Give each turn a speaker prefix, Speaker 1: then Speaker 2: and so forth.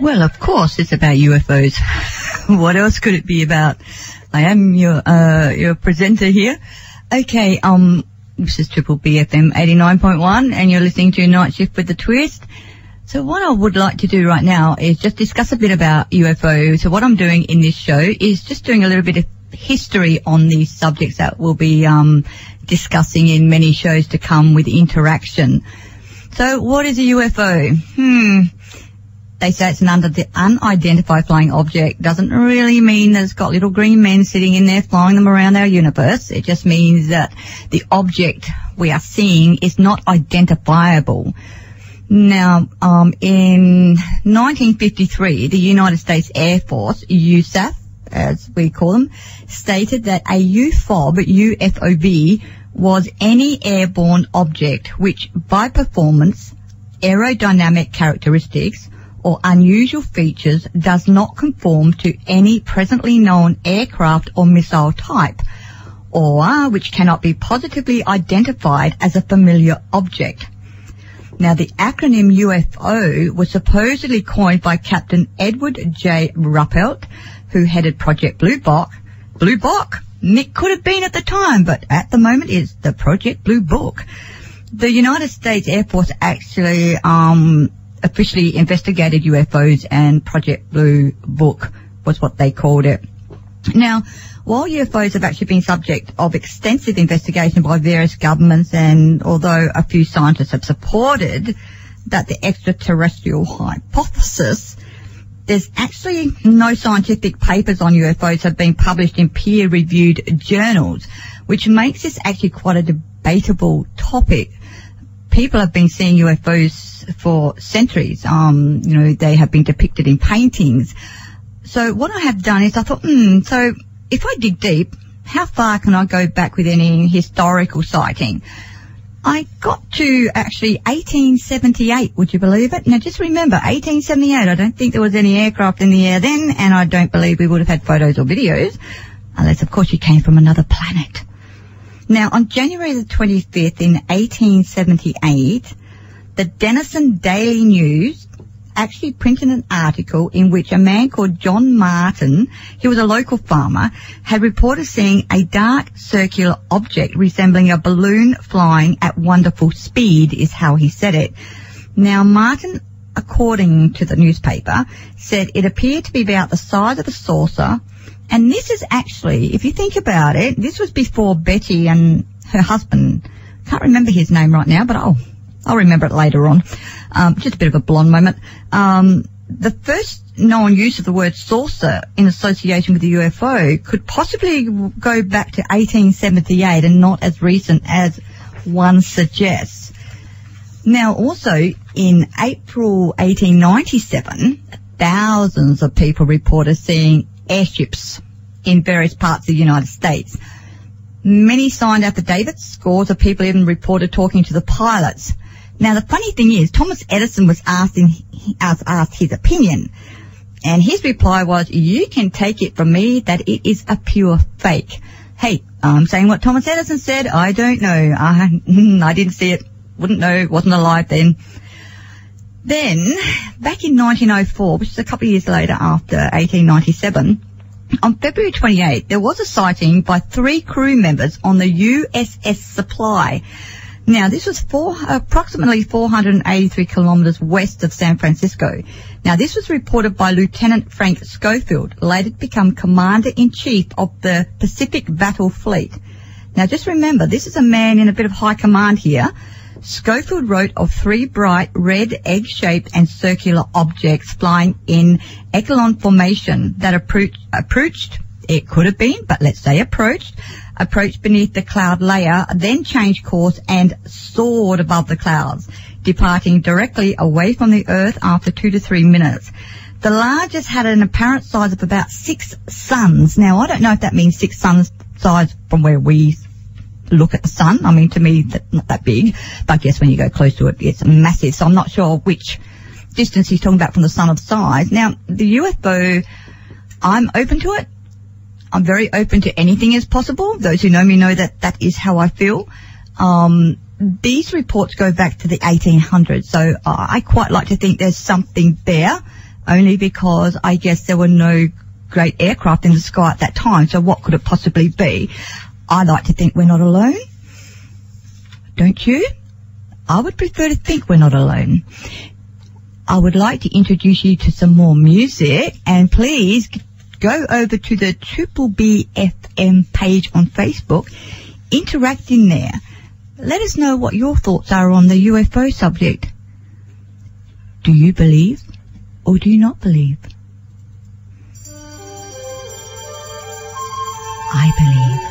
Speaker 1: Well, of course it's about UFOs. What else could it be about? I am your presenter here. Okay, this is Triple BFM 89.1 and you're listening to Night Shift with the Twist. So what I would like to do right now is just discuss a bit about UFOs. So what I'm doing in this show is just doing a little bit of history on these subjects that we'll be discussing in many shows to come with interaction. So what is a UFO? They say it's an unidentified flying object. Doesn't really mean that it's got little green men sitting in there flying them around our universe. It just means that the object we are seeing is not identifiable. Now, in 1953, the United States Air Force, USAF, as we call them, stated that a UFOB was any airborne object which, by performance, aerodynamic characteristics, or unusual features, does not conform to any presently known aircraft or missile type, or which cannot be positively identified as a familiar object. Now, the acronym UFO was supposedly coined by Captain Edward J. Ruppelt, who headed Project Blue Book. Blue Book? It could have been at the time, but at the moment it's the Project Blue Book. The United States Air Force actually officially investigated UFOs, and Project Blue Book was what they called it. Now, while UFOs have actually been subject of extensive investigation by various governments, and although a few scientists have supported that the extraterrestrial hypothesis, there's actually no scientific papers on UFOs have been published in peer-reviewed journals, which makes this actually quite a debatable topic. People have been seeing UFOs for centuries. They have been depicted in paintings. So what I have done is I thought, so if I dig deep, how far can I go back with any historical sighting? I got to actually 1878, would you believe it? Now just remember, 1878, I don't think there was any aircraft in the air then, and I don't believe we would have had photos or videos, unless of course you came from another planet. Now on January the 25th in 1878, the Denison Daily News actually printed an article in which a man called John Martin, he was a local farmer, had reported seeing a dark circular object resembling a balloon flying at wonderful speed, is how he said it. Now, Martin, according to the newspaper, said it appeared to be about the size of a saucer, and this is actually, if you think about it, this was before Betty and her husband, can't remember his name right now, but I'll remember it later on. Just a bit of a blonde moment. The first known use of the word saucer in association with the UFO could possibly go back to 1878 and not as recent as one suggests. Now, also, in April 1897, thousands of people reported seeing airships in various parts of the United States. Many signed affidavits. Scores of people even reported talking to the pilots. Now, the funny thing is, Thomas Edison was asked his opinion, and his reply was, "You can take it from me that it is a pure fake." Hey, I'm saying what Thomas Edison said. I don't know. I didn't see it. Wouldn't know. Wasn't alive then. Then, back in 1904, which is a couple of years later after 1897, on February 28th, there was a sighting by 3 crew members on the USS Supply. Now, this was approximately 483 kilometres west of San Francisco. Now, this was reported by Lieutenant Frank Schofield, later to become Commander-in-Chief of the Pacific Battle Fleet. Now, just remember, this is a man in a bit of high command here. Schofield wrote of 3 bright red egg-shaped and circular objects flying in echelon formation that approached, it could have been, but let's say approached beneath the cloud layer, then changed course and soared above the clouds, departing directly away from the Earth after 2 to 3 minutes. The largest had an apparent size of about 6 suns. Now, I don't know if that means 6 suns size from where we look at the sun. I mean, to me, that's not that big, but I guess when you go close to it, it's massive. So I'm not sure which distance he's talking about from the sun of size. Now, the UFO, I'm open to it. I'm very open to anything as possible. Those who know me know that that is how I feel. These reports go back to the 1800s, so I quite like to think there's something there. only because I guess there were no great aircraft in the sky at that time. So what could it possibly be? I like to think we're not alone. Don't you? I would prefer to think we're not alone. I would like to introduce you to some more music, and please go over to the Triple B FM page on Facebook. Interact in there. Let us know what your thoughts are on the UFO subject. Do you believe or do you not believe? I believe.